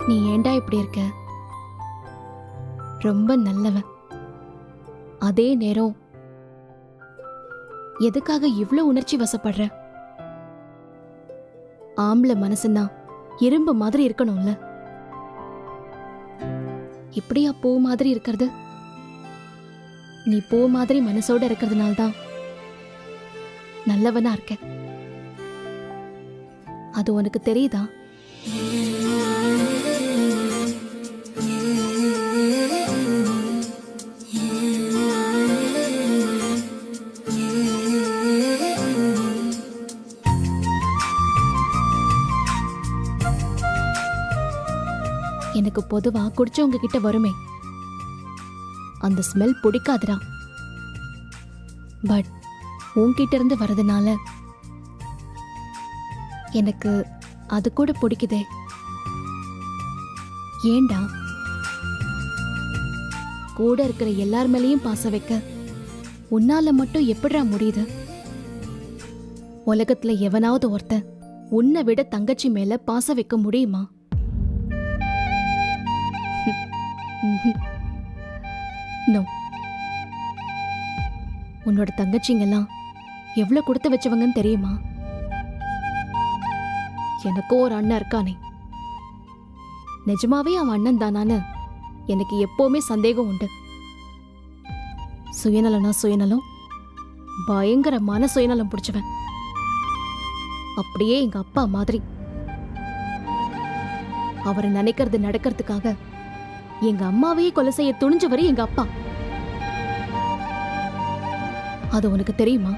நீ ஏண்டா இப்படி இருக்க? ரொம்ப நல்லவன். அதே நேரம் எதுக்காக இவ்ளோ உணர்ச்சி வசப்படுற? ஆம்பளை மனசுன்னா இரும்பு மாதிரி இருக்கணும்ல. இப்படியா பூ மாதிரி இருக்கிறது? நீ பூ மாதிரி மனசோட இருக்கிறதுனால்தான் நல்லவனா இருக்க. அது உனக்கு தெரியுதா? எனக்கு பொதுவா குடிச்சவங்க கிட்ட வருமே அந்த ஸ்மெல் பிடிக்காதுடா. பட் உன்கிட்ட இருந்து வரதுனால எனக்கு அது கூட பிடிக்குதே. ஏண்டா கூட இருக்கிற எல்லார் மேலேயும் பாசம் வைக்க உன்னால மட்டும் எப்படிடா முடியுது? உலகத்துல எவனாவது ஒருத்தன் உன்னை விட தங்கச்சி மேல பாசம் வைக்க முடியுமா? நோ. உன்னோட தங்கச்சிங்கெல்லாம் எவ்வளவு கொடுத்து வச்சவங்கன்னு தெரியுமா? எனக்கும் ஒரு அண்ணன் இருக்கானே, நிஜமாவே அவன் அண்ணன் தானான்னு எனக்கு எப்பவுமே சந்தேகம் உண்டு. சுயநலனா சுயநலம், பயங்கரமான சுயநலம் பிடிச்சவன். அப்படியே எங்க அப்பா மாதிரி. அவரை நினைக்கிறது நடக்கிறதுக்காக எங்க அம்மாவையே கொலை செய்ய துணிஞ்சவரு எங்க அப்பா. அது உனக்கு தெரியுமா?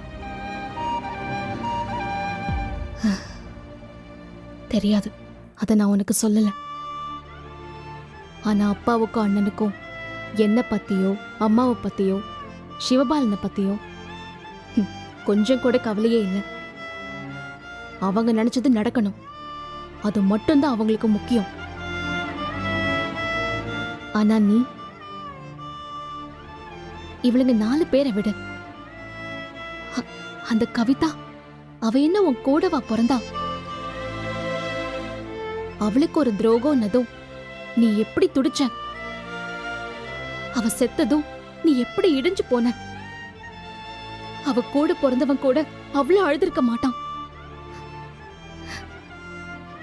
தெரியாது. அத நான் உனக்கு சொல்லல. ஆனா அப்பாவுக்கும் அண்ணனுக்கும் என்ன பத்தியோ அம்மாவை பத்தியோ சிவபாலனை பத்தியோ கொஞ்சம் கூட கவலையே இல்லை. அவங்க நினைச்சது நடக்கணும், அது மட்டும்தான் அவங்களுக்கு முக்கியம். ஆனா நீ இவளுங்க 4 பேரை விட அந்த கவிதா, அவ என்ன உன் கூடவா பிறந்தா? அவளுக்கு ஒரு துரோகம்னதும் நீ எப்படி துடிச்ச? அவ செத்ததும் நீ எப்படி இடிஞ்சு போன? அவ கூட பிறந்தவன் கூட அவ்வளவு அழுதுருக்க மாட்டான்.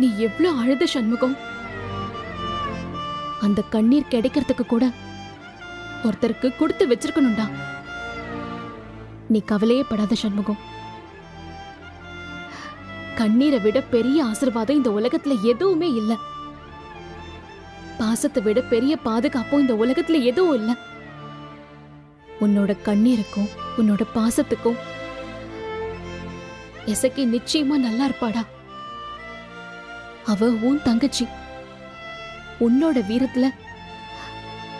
நீ எவ்வளவு அழுத சண்முகம். அந்த கண்ணீர் கிடைக்கிறதுக்கு கூட ஒருத்தருக்கு கொடுத்து வச்சிருக்கணும்டா. நீ கவலையே படாத சண்முகம். கண்ணீரை விட பெரிய ஆசீர்வாதம் இந்த உலகத்துல எதுவுமே இல்ல. பாசத்தை விட பெரிய பாதுகாப்பும் இந்த உலகத்துல எதுவும் இல்ல. உன்னோட கண்ணீருக்கும் உன்னோட பாசத்துக்கும் எசக்கி நிச்சயமா நல்லா இருப்பாடா. அவ உன் தங்கச்சி. உன்னோட வீரத்துல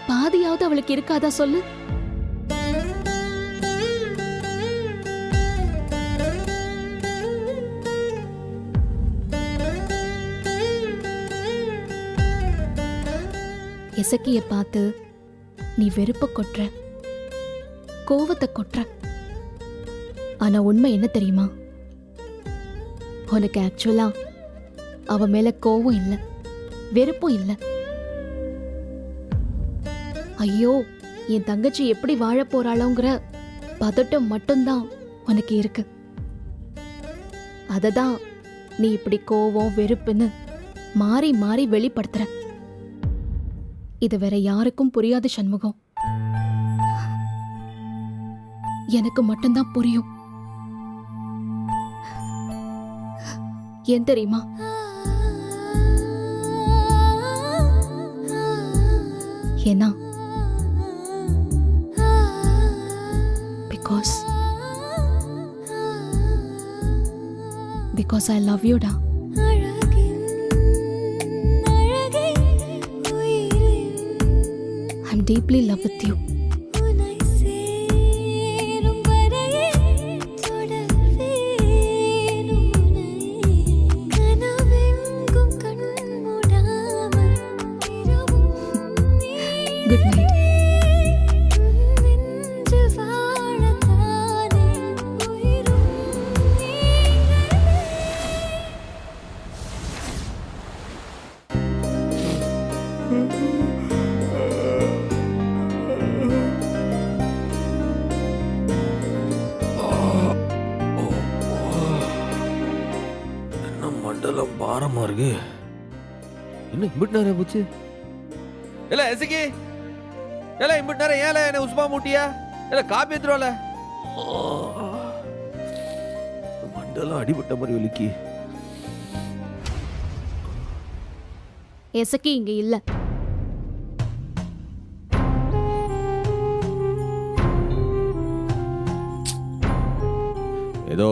பாதியாவது அவளுக்கு இருக்காதா சொல்லு? எசக்கிய பார்த்து நீ வெறுப்ப கொட்டுற, கோவத்தை கொட்டுற. ஆனா உண்மை என்ன தெரியுமா? உனக்கு ஆக்சுவலா அவ மேல கோவம் இல்ல, வெறுப்பும் இல்ல. ஐயோ, என் தங்கச்சி எப்படி வாழ போறாளோங்கிற பதட்டம் மட்டும்தான் உனக்கு இருக்கு. அததான் நீ இப்படி கோவம் வெறுப்புன்னு மாறி மாறி வெளிப்படுத்துற. இது வேற யாருக்கும் புரியாது சண்முகம். எனக்கு மட்டும்தான் புரியும். ஏன் தெரியுமா? ஏன்னா because I love you, da. I'm deeply in love with you. Good night. என்ன மண்டலம் பாரமா இருக்கு. என்ன இம்பிட்டு நேரம் போச்சு? இல்ல எசிக்கி, இல்ல இம்பிட்டு நேரம் ஏல என்ன உஸ்மா மூட்டியா? இல்ல காப்பி எடுத்துருவால. மண்டலம் அடிபட்ட மாதிரி வலிக்கு. எசக்கி இங்க இல்ல. ஏதோ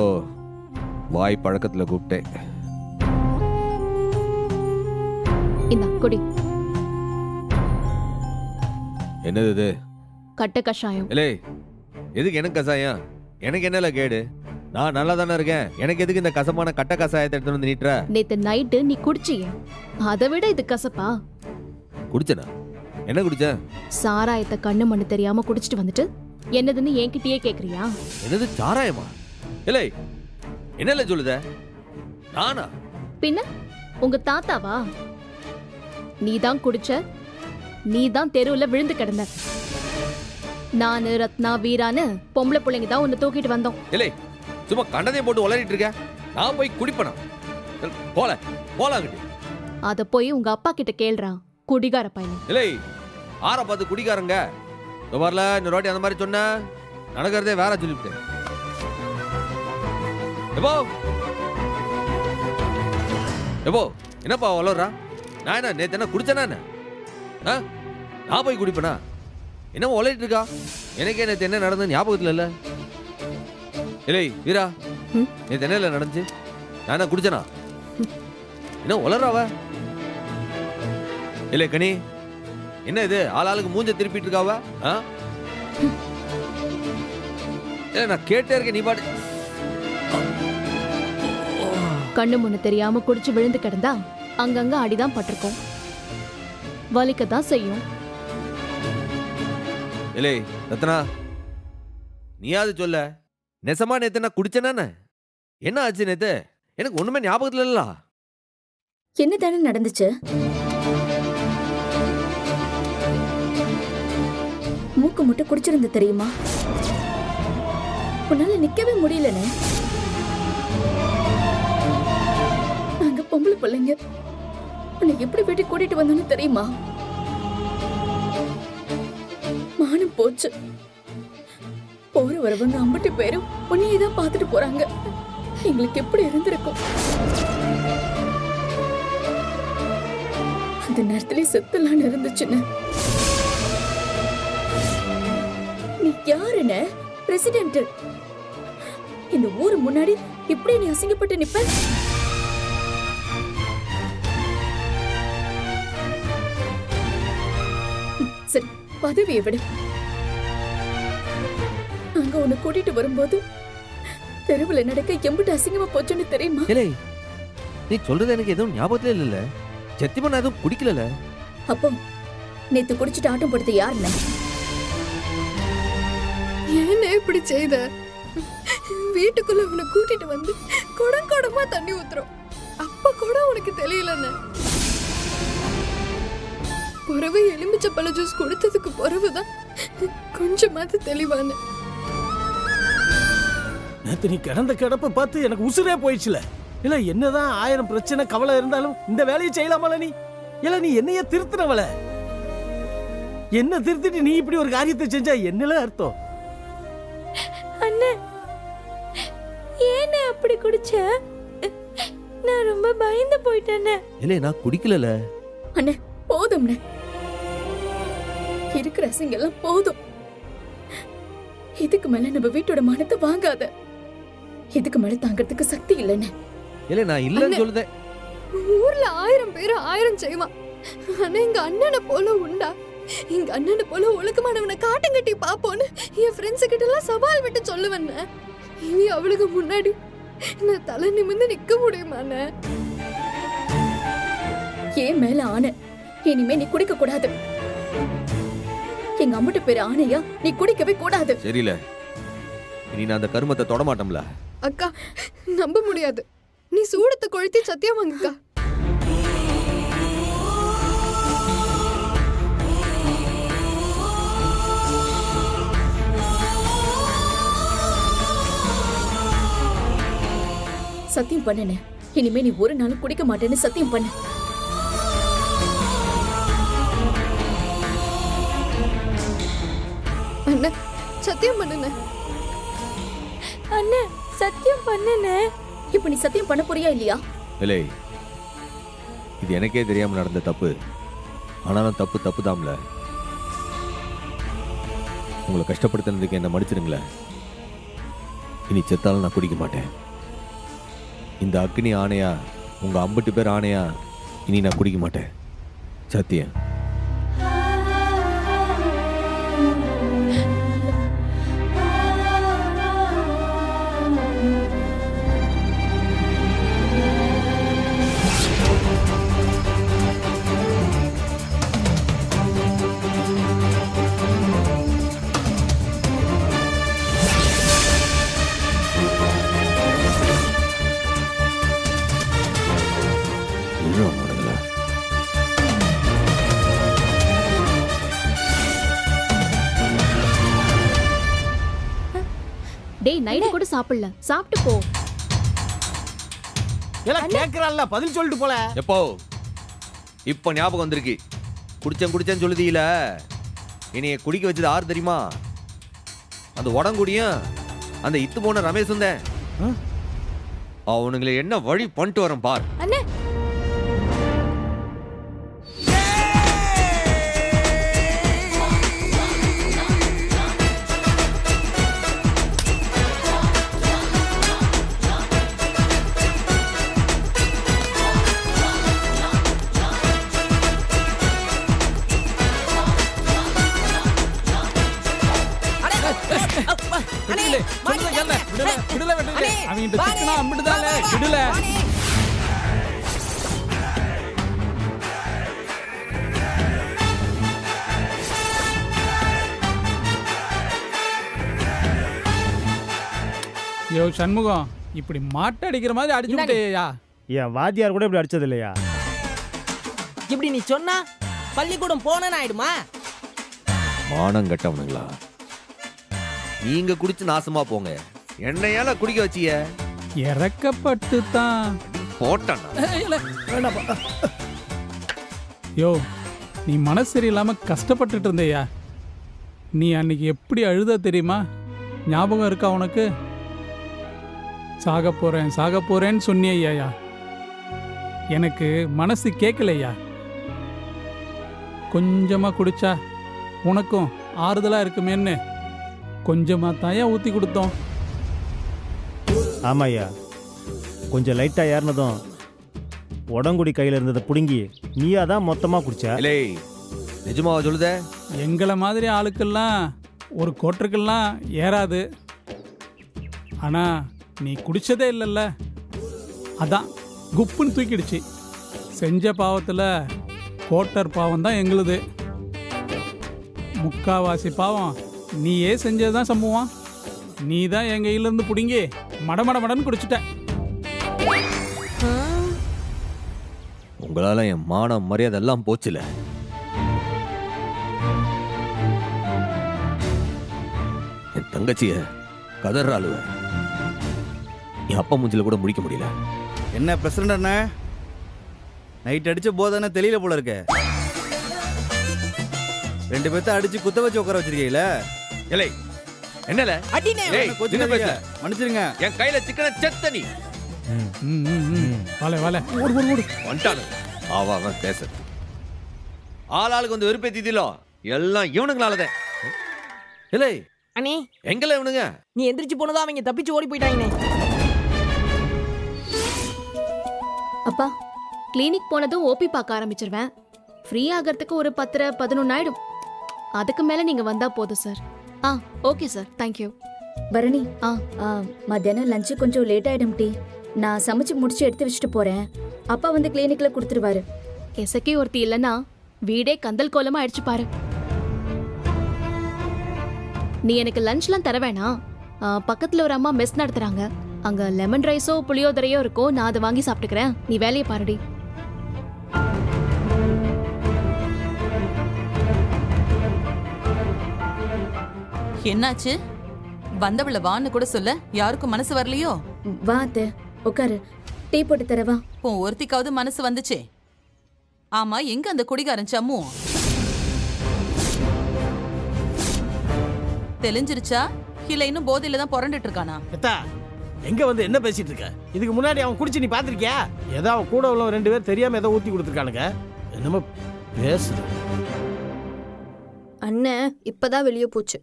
வாய் பழக்கத்துல கூப்பிட்டேன். இந்த குடி. என்னது இது? கட்ட கஷாயம். இல்லை, எதுக்கு எனக்கு கசாயம்? எனக்கு என்னல கேடு? நான் நல்லா தானே இருக்கேன். எனக்கு எதுக்கு இந்த கசப்பான கட்ட கசாயத்தை எடுத்து வந்து நீட்டுற? நேத்து நைட்டு நீ குடிச்சிய, அதை விட இது கசப்பா? குடிச்சனா? என்ன குடிச்ச? சாராயத்தை கண்ணு மண்ணு தெரியாம குடிச்சிட்டு வந்துட்டு என்னதுன்னு என்கிட்டயே கேக்குறியா? என்னது சாராயமா? இல்லை, என்னல சொல்லுத? நானா? பின்ன உங்க தாத்தாவா? நீதான் குடிச்ச, நீதான் தெருவுல விழுந்து கிடந்த. நானு ரத்னா வீரான்னு பொம்பளை பிள்ளைங்க தான் உன்னை தூக்கிட்டு வந்தோம். இல்லை, சும்மா கண்டதையும் போட்டு உளறிட்டு இருக்க. நான் போய் குடிப்பனா? போலாங்கிட்டு. அத போய் உங்க அப்பா கிட்ட கேள்றான், குடிகார பையன். இல்லை, ஆற பார்த்து குடிக்காரங்க. வரல இன்னொரு வாட்டி அந்த மாதிரி சொன்ன நடக்கிறதே வேற சொல்லிவிட்டேன். எப்போ என்னப்பா வளர்றா? நான் என்ன நேத்து என்ன குடிச்சனா? நான் போய் குடிப்பனா? என்ன உழைட்டு இருக்கா? எனக்கே நேத்து என்ன நடந்தது ஞாபகத்துல இல்ல. இல்லை வீரா, நேத்து என்ன நடந்துச்சு? நான் என்ன குடிச்சனா? என்ன உளறாவ? இல்லை கனி, என்ன இது ஆளாளுக்கு மூஞ்ச திருப்பிட்டு இருக்காவ? இல்ல நான் கேட்டே இருக்கேன், நீ பாட்டு கண்ணு முன்னு தெரியாம குடிச்சு விழுந்து கிடந்தா அங்கங்க அடிதான் பட்டிருக்கும், வலிக்கத்தான் செய்யும். இல்லை ரத்னா, நீயாவது சொல்ல, நெசமா நேத்து நான் குடிச்சேனா? என்ன ஆச்சு நேத்து? எனக்கு ஒண்ணுமே ஞாபகத்துல இல்ல. என்ன தானே நடந்துச்சு? மூக்கு முட்டை குடிச்சிருந்த தெரியுமா? உன்னால நிக்கவே முடியலனே. நாங்க பொம்பளை பிள்ளைங்க, உன்னை எப்படி வீட்டுக்கு கூட்டிட்டு வந்தோன்னு தெரியுமா? மானம் போச்சு. போற வரவங்க அம்பட்டு பேரும் உன்னையே தான் பார்த்துட்டு போறாங்க. எங்களுக்கு எப்படி இருந்திருக்கும்? அந்த நேரத்திலே செத்துலான்னு இருந்துச்சுன்னு. நீ யாருன்னு? பிரசிடென்ட். இந்த ஊரு முன்னாடி இப்படி நீ அசிங்கப்பட்டு நிப்ப? சரி, பதவியை விடு. அங்க உன்னை கூட்டிட்டு வரும்போது தெருவுல நடக்க எம்பிட்டு அசிங்கமா போச்சுன்னு தெரியுமா? இல்லை, நீ சொல்றது எனக்கு எதுவும் ஞாபகத்துல இல்ல. சத்தியமா நான் எதுவும் குடிக்கல. அப்போ நேத்து குடிச்சிட்டு ஆட்டம் போடுறது யாருன்னு? என்ன இப்படி செய்த? வீட்டுக்குள்ள உன்னை கூட்டிட்டு வந்து குடம் குடமா தண்ணி ஊத்துறோம். அப்ப கூட உனக்கு தெரியலன்னு. பிறகு எலுமிச்சை பழ ஜூஸ் கொடுத்ததுக்கு பிறகுதான் கொஞ்சமாவது தெளிவான. நேத்து நீ கிடந்த கிடப்ப பார்த்து எனக்கு உசுரே போயிடுச்சுல. இல்ல என்னதான் 1000 பிரச்சனை கவலை இருந்தாலும் இந்த வேலையை செய்யலாமல நீ? இல்ல நீ என்னைய திருத்தினவள? என்ன திருத்திட்டு நீ இப்படி ஒரு காரியத்தை செஞ்சா என்னல அர்த்தம்? அண்ணே, ஏனே அப்படி குடிச்ச? நான் ரொம்ப பயந்து போயிட்டேனே. இல்லை, நான் குடிக்கல. அண்ணே போதும்ண்ணே, இருக்கிற அசிங்கெல்லாம் போதும். இதுக்கு மேல நம்ம வீட்டோட மானத்தை வாங்காத. இதுக்கு மேல தாங்கிறதுக்கு சக்தி இல்லைன்னு. இல்லை, நான் இல்லன்னு சொல்லுதேன். ஊர்ல 1000 பேர் 1000 செய்வான். ஆனா எங்க அண்ணனை போல உண்டா? எங்க அண்ணனை போல ஒழுக்கமானவனை காட்டங்கட்டி பாப்போன்னு என் ஃப்ரெண்ட்ஸ் கிட்ட எல்லாம் சவால் விட்டு சொல்லுவேன். இனி அவளுக்கு முன்னாடி நான் தலை நிமிர்ந்து நிக்க முடியுமாண்ணே? ஏன் மேல ஆணை, இனிமே நீ குடிக்க கூடாது. எங்க அம்மட்டு பேரு ஆணையா, நீ குடிக்கவே கூடாது. சரியில்ல, இனி நான் அந்த கருமத்தை தொட மாட்டோம்ல. அக்கா, நம்ப முடியாது. நீ சூடத்தை கொளுத்தி சத்தியம் வாங்கக்கா. சத்தியம் பண்ணுனே. இனிமே நீ ஒரு நாளும் குடிக்க மாட்டேன்னு சத்தியம் பண்ணு. அண்ணா சத்தியம் பண்ணுண்ணே. அண்ணே சத்தியம் பண்ணுனே. இப்ப நீ சத்தியம் பண்ண போறியா இல்லையா? இல்லை, இது எனக்கே தெரியாம நடந்த தப்பு. ஆனாலும் தப்பு தப்பு தாம்ல. உங்களை கஷ்டப்படுத்தினதுக்கு என்ன மன்னிச்சிருங்களேன். இனி செத்தாலும் நான் குடிக்க மாட்டேன். இந்த அக்னி ஆணையா, உங்க 50 பேர் ஆணையா, இனி நான் குடிக்க மாட்டேன். சத்தியம். டேய் நைட்டு கூட சாப்பிடல, சாப்பிட்டு போ. எல்லாம் கேக்குறான்ல, பதில் சொல்லிட்டு போல. எப்போ இப்ப ஞாபகம் வந்திருக்கு. குடிச்சேன்னு சொல்லுதீல. இனிய குடிக்க வச்சது யார் தெரியுமா? அந்த உடங்குடியும் அந்த இத்து போன ரமேஷும் தான். அவனுங்களை என்ன வழி பண்ணிட்டு வரேன் பார். அண்ணே யோ சண்முகம், இப்படி மாட்டை அடிக்கிற மாதிரி அடிச்சு விட்டேயா? என் வாத்தியார் கூட இப்படி அடிச்சது இல்லையா? இப்படி நீ சொன்னா பள்ளிக்கூடம் போனேன்னு ஆயிடுமா? மானம் கட்டவனுங்களா, நீங்க குடிச்சு நாசமா போங்க. என்னையால குடிக்க வச்சிய? இறக்கப்பட்டு தான் போட்டான். யோ, நீ மனசு சரியில்லாம கஷ்டப்பட்டுட்டு இருந்தேயா? நீ அன்னைக்கு எப்படி அழுத தெரியுமா? ஞாபகம் இருக்கா உனக்கு? சாக போறேன்னு சொன்னியா? எனக்கு மனசு கேட்கலையா? கொஞ்சமா குடிச்சா உனக்கும் ஆறுதலா இருக்குமேன்னு கொஞ்சமா தாயா ஊத்தி கொடுத்தோம். ஆமாய்யா, கொஞ்சம் லைட்டா ஏறினதும் உடங்குடி கையில இருந்ததை புடுங்கி நீயா தான் மொத்தமா குடிச்ச. இல்லை, நிஜமாவா சொல்லுத? எங்களை மாதிரி ஆளுக்கெல்லாம் ஒரு கோட்டருக்கெல்லாம் ஏறாது. ஆனா நீ குடிச்சதே இல்லைல்ல, அதான் குப்புன்னு தூக்கிடுச்சு. செஞ்ச பாவத்தில் கோட்டர் பாவம் தான் எங்களுது. முக்காவாசி பாவம் நீயே செஞ்சது தான் சம்பவம். நீ தான் என் கையிலேருந்து பிடுங்கி மடமடன்னு குடிச்சிட்ட. உங்களால என் மானம் மரியாதை எல்லாம் போச்சுல. என் தங்கச்சிய கதறாளுவ. என் அப்பா மூஞ்சில கூட முடிக்க முடியல. என்ன பிரசிடண்ட் அண்ணா, நைட் அடிச்ச போதானே தெரியல போல இருக்க. 2 பேர்த்த அடிச்சு குத்த வச்சு உட்கார வச்சிருக்கீங்களே. இல்லை, என்னல? அடினே. ஏய், என்ன பேச? மன்னிச்சிருங்க. என் கையில சிக்கன செத்த நீ. வாலே ஓடு வந்துட்டானு அவன் பேச. ஆளாளுக்கு வந்து வெறுப்பேத்திதிலோ எல்லாம் இவனுங்களாலதான். இல்லை அண்ணே, எங்கல இவனுங்க? நீ எந்திரிச்சு போனதா அவங்க தப்பிச்சு ஓடி போயிட்டாங்கண்ணே. அப்பா, கிளினிக் போனதும் ஓபி பார்க்க ஆரம்பிச்சிருவேன். ஃப்ரீ ஆகிறதுக்கு ஒரு 10-11 ஆயிடும். அதுக்கு மேல நீங்க வந்தா போதும் sir. Okay sir, thank you. Bharani, ஆ. மத்தியானம் லஞ்சு கொஞ்சம் லேட் ஆயிடும் டி. நான் சமைச்சு முடிச்சு எடுத்து வச்சுட்டு போறேன். அப்பா வந்து கிளினிக்ல கொடுத்துருவாரு. எசக்கி ஒருத்தி இல்லைன்னா வீடே கந்தல் கோலமா அடிச்சு பாரு. நீ எனக்கு லஞ்ச்லாம் தர வேணாம். பக்கத்துல ஒரு அம்மா மெஸ் நடத்துறாங்க. அங்க லெமன் ரைஸோ புளியோதரையோ இருக்கோ, நான் அதை வாங்கி சாப்பிட்டுக்கிறேன். நீ வேலையை பாருடி. என்னாச்சு? வந்தவள வான்னு கூட சொல்ல யாருக்கும் மனசு வரலையோ? வா அத்தை, உட்காரு, டீ போட்டு தரவா? உன் ஒருத்திக்காவது மனசு வந்துச்சே. ஆமா, எங்க அந்த குடிகாரன் சம்மு? தெளிஞ்சிருச்சா இல்ல இன்னும் போதையில தான் புரண்டுட்டு இருக்கானா? எத்தா எங்க வந்து என்ன பேசிட்டு இருக்க? இதுக்கு முன்னாடி அவன் குடிச்சு நீ பாத்திருக்கியா? ஏதோ அவன் கூட உள்ள 2 பேர் தெரியாம ஏதோ ஊத்தி கொடுத்துருக்கானுங்க. என்னமோ பேசுற. அண்ணன் இப்பதான் வெளியே போச்சு.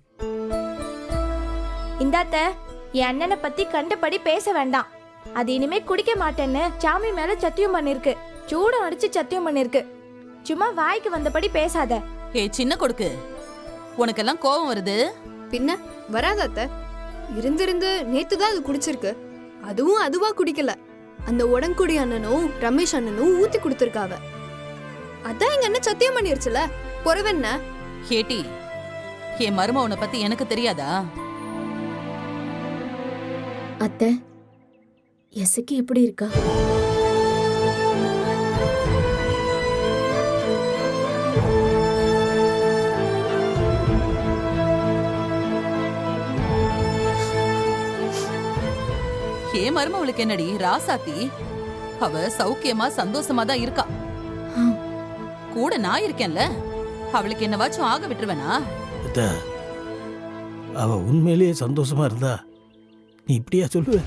இந்தாத்த, என் அண்ணனை பத்தி கண்டபடி பேச வேண்டாம். அது இனிமே குடிக்க மாட்டேன்னு சாமி மேல சத்தியம் பண்ணிருக்கு. சூடம் அடிச்சு சத்தியம் பண்ணிருக்கு. சும்மா வாய்க்கு வந்தபடி பேசாத. ஏய் சின்ன கொடுக்கு, உனக்கெல்லாம் கோபம் வருது? பின்ன வராதாத்த? இருந்திருந்து நேத்து தான் அது குடிச்சிருக்கு. அதுவும் அதுவா குடிக்கல. அந்த உடன்குடி அண்ணனும் ரமேஷ் அண்ணனும் ஊத்தி கொடுத்துருக்காவ. அதான் எங்க அண்ணன் சத்தியம் பண்ணிருச்சுல, பொறவென்ன? கேட்டி, என் மருமவனை பத்தி எனக்கு தெரியாதா? அத்தை, எசக்கி எப்படி இருக்கா? ஏன் மருமவளுக்கு என்னடி ராசாத்தி? அவ சௌக்கியமா சந்தோஷமா தான் இருக்கா. கூட நான் இருக்கேன்ல, அவளுக்கு என்னவாச்சும் ஆக விட்டுருவேனா? எத்தா, அவ உண்மையிலேயே சந்தோஷமா இருந்தா நீ இப்படியா சொல்லுவ?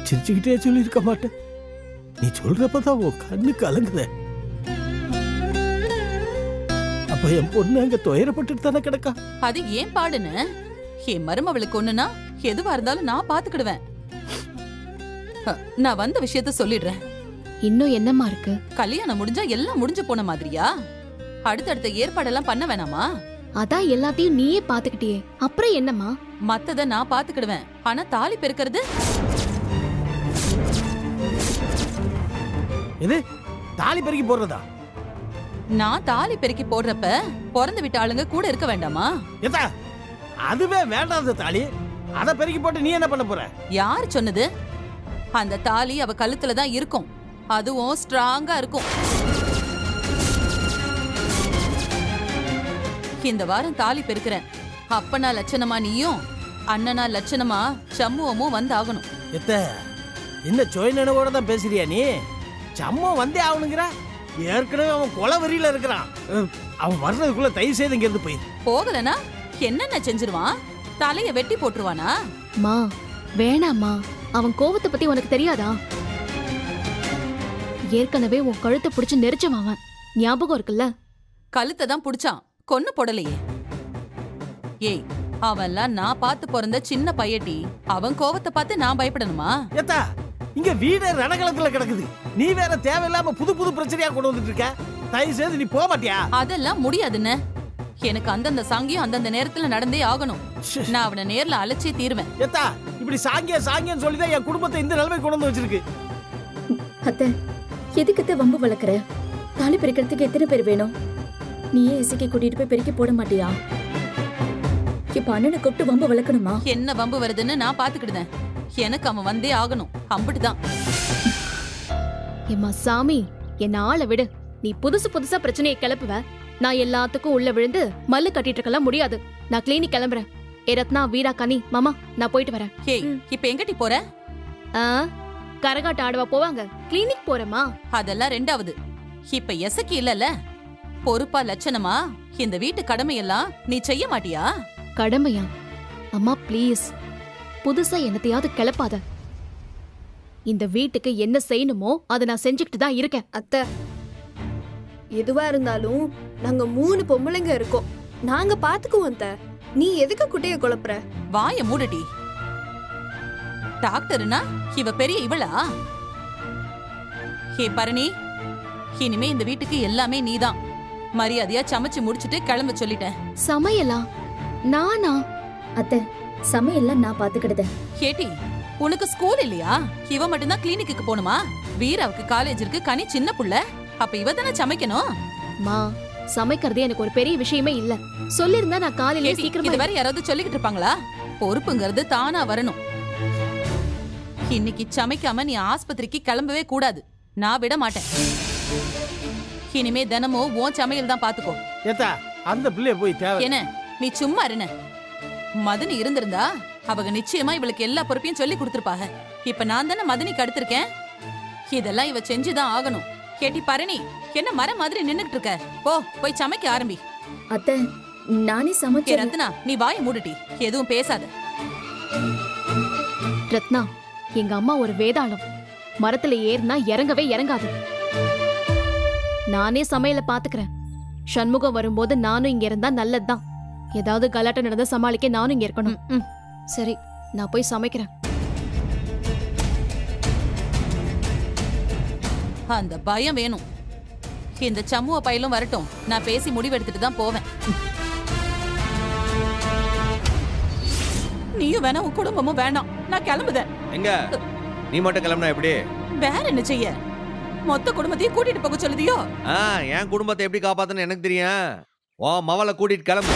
சிரிச்சுக்கிட்டே சொல்லி இருக்க மாட்டேன். நீ சொல்றப்பதான் உன் கண்ணு கலங்குத. அப்ப என் பொண்ணு அங்க துயரப்பட்டுட்டு தானே கிடக்கா? அது ஏன் பாடுன்னு? என் மருமவளுக்கு ஒண்ணுனா எதுவா இருந்தாலும் நான் பாத்துக்கிடுவேன். நான் வந்த விஷயத்த சொல்லிடுறேன். இன்னும் என்னம்மா இருக்கு? கல்யாணம் முடிஞ்சா எல்லாம் முடிஞ்சு போன மாதிரியா? அடுத்தடுத்த ஏற்பாடெல்லாம் பண்ண வேணாமா? அதான் எல்லாத்தையும் நீயே பாத்துக்கிட்டியே, அப்புறம் என்னம்மா? மத்தத நான் பாத்துக்கிடுவேன். ஆனா தாலி பெருக்கிறது? எது தாலி பெருக்கி போடுறதா? நான் தாலி பெருக்கி போடுறப்ப பிறந்து விட்ட ஆளுங்க கூட இருக்க வேண்டாமா? எதா அதுவே வேண்டாத தாலி, அத பெருக்கி போட்டு நீ என்ன பண்ண போற? யார் சொன்னது? அந்த தாலி அவ கழுத்துல தான் இருக்கும். அதுவும் ஸ்ட்ராங்கா இருக்கும். இந்த வாரம் தாலி பெருக்கிறேன். அப்பனா லட்சணமா நீயும், அண்ணனா லட்சணமா சம்முவமும் வந்தாகணும். எத்த என்ன சொய் நினைவோட தான் பேசுறியா நீ? சம்மோ வந்தே ஆகணுங்கிற? ஏற்கனவே அவன் கொலை வெறியில இருக்கிறான். அவன் வர்றதுக்குள்ள தயவு செய்து இங்க இருந்து போயிரு. போகலனா என்னென்ன செஞ்சிருவான்? தலைய வெட்டி போட்டுருவானா? மா வேணாம்மா, அவன் கோவத்தை பத்தி உனக்கு தெரியாதா? ஏற்கனவே உன் கழுத்தை பிடிச்சு நெரிச்சவன் அவன், ஞாபகம் இருக்குல்ல? கழுத்தை தான் புடிச்சான், கொன்னு போடலையே. ஏய், அவன்லாம் நான் பார்த்து பிறந்த சின்ன பையட்டி. அவன் கோவத்தை பார்த்து நான் பயப்படணுமா? ஏத்தா இங்க வீடே ரணகலத்துல கிடக்குது. நீ வேற தேவையில்லாம புது புது பிரச்சனையா கொண்டு வந்துட்டு இருக்க. தயவு செய்து நீ போக மாட்டியா? அதெல்லாம் முடியாதுன்னு. எனக்கு அந்தந்த சாங்கியம் அந்தந்த நேரத்துல நடந்தே ஆகணும். நான் அவனை நேர்ல அழைச்சே தீருவேன். ஏத்தா இப்படி சாங்கியம் சொல்லிதான் என் குடும்பத்தை இந்த நிலைமை கொண்டு வந்து வச்சிருக்கு. அத்தை, எதுக்கு வம்பு வளர்க்குற? தாலி பெருக்கிறதுக்கு எத்தனை பேர் வேணும்? நீயே இசைக்கு கூட்டிட்டு போய் பெருக்கி போட மாட்டியா? இப்ப அண்ணனை கூப்பிட்டு வம்பு வளர்க்கணுமா? என்ன வம்பு வருதுன்னு நான் பாத்துக்கிடுதேன். எனக்கு அவன் வந்தே ஆகணும், அம்பிட்டுதான். ஏம்மா சாமி, என்ன ஆள விடு. நீ புதுசு புதுசா பிரச்சனையை கிளப்புவ. நான் எல்லாத்துக்கும் உள்ள விழுந்து மல்லு கட்டிட்டு இருக்கலாம் முடியாது. நான் கிளினிக் கிளம்புறேன். ஏ ரத்னா, வீரா, கனி, மாமா, நான் போயிட்டு வரேன். ஏய், இப்ப எங்கட்டி போற? கரகாட்ட ஆடவா போவாங்க? கிளினிக் போறேமா. அதெல்லாம் ரெண்டாவது. இப்ப எசக்கி இல்லல, பொறுப்பா லட்சணமா இந்த வீட்டு கடமையெல்லாம் நீ செய்ய மாட்டியா? கடமையா? அம்மா ப்ளீஸ், புதுசா என்னத்தையாவது கிளப்பாத. இந்த வீட்டுக்கு என்ன செய்யணுமோ அதை நான் செஞ்சுக்கிட்டு தான் இருக்கேன். அத்தை, எதுவா இருந்தாலும் நாங்க 3 பொம்பளைங்க இருக்கோம். நாங்க பாத்துக்குவோம் அத்தை. நீ எதுக்கு குட்டைய குழப்புற? வாய மூடுடி. டாக்டர்னா இவ பெரிய இவளா? ஹே பரணி, இனிமே இந்த வீட்டுக்கு எல்லாமே நீதான். மரியாதையா சமைச்சு முடிச்சிட்டு கிளம்ப சொல்லிட்டேன். சமையலா? நானா? அத்தை, சமையல்லாம் நான் பாத்துக்கிட்டேன். கேட்டி, உனக்கு ஸ்கூல் இல்லையா? இவ மட்டும்தான் கிளினிக்கு போணுமா? வீராவுக்கு காலேஜ் இருக்கு, கனி சின்ன புள்ள. அப்ப இவ தானே சமைக்கணும். மா, சமைக்கிறது எனக்கு ஒரு பெரிய விஷயமே இல்ல. சொல்லிருந்தா நான் காலையிலே கேட்டி, சீக்கிரமா. இது வேற யாராவது சொல்லிக்கிட்டு இருப்பாங்களா? பொறுப்புங்கிறது தானா வரணும். இன்னைக்கு சமைக்காம நீ ஆஸ்பத்திரிக்கு கிளம்பவே கூடாது. நான் விட மாட்டேன். இனிமே தினமும் உன் சமையல் தான் பாத்துக்கோ. ஏத்தா அந்த பிள்ளைய போய் தேவை என்ன நீ சும்மா இருன? மதனி இருந்திருந்தா அவங்க நிச்சயமா இவளுக்கு எல்லா பொறுப்பையும் சொல்லி கொடுத்துருப்பாங்க. இப்ப நான் தானே மதனிக்கு அடுத்திருக்கேன். இதெல்லாம் இவ செஞ்சுதான் ஆகணும். கேட்டி பரணி, என்ன மரம் மாதிரி நின்னுட்டு இருக்க? போய் சமைக்க ஆரம்பி. அத்தை நானே ஏ சமைச்சேன். ரத்னா, நீ வாயை மூடுட்டி, எதுவும் பேசாத. ரத்னா, எங்க அம்மா ஒரு வேதாளம். மரத்துல ஏறினா இறங்கவே இறங்காது. நானே சமையல பாத்துக்கிறேன். சண்முகம் வரும்போது நானும் இங்க இருந்தா நல்லதுதான். ஏதாவது கலாட்டம் நடந்தா சமாளிக்க நானும் இங்க இருக்கணும். சரி, நான் போய் சமைக்கிறேன். அந்த பயம் வேணும். இந்த சம்முவ பையலும் வரட்டும், நான் பேசி முடிவெடுத்துட்டு தான் போவேன். நீயும் வேணாம், உன் குடும்பமும் வேண்டாம். நான் கிளம்புதேன். எங்க நீ மட்டும் கிளம்புனா எப்படி? வேற என்ன செய்ய? மொத்த குடும்பத்தையும் கூட்டிட்டு போக சொல்லுதியோ? என் குடும்பத்தை எப்படி காப்பாத்தணும் எனக்கு தெரியும். மவளை கூட்டிட்டு கிளம்பு.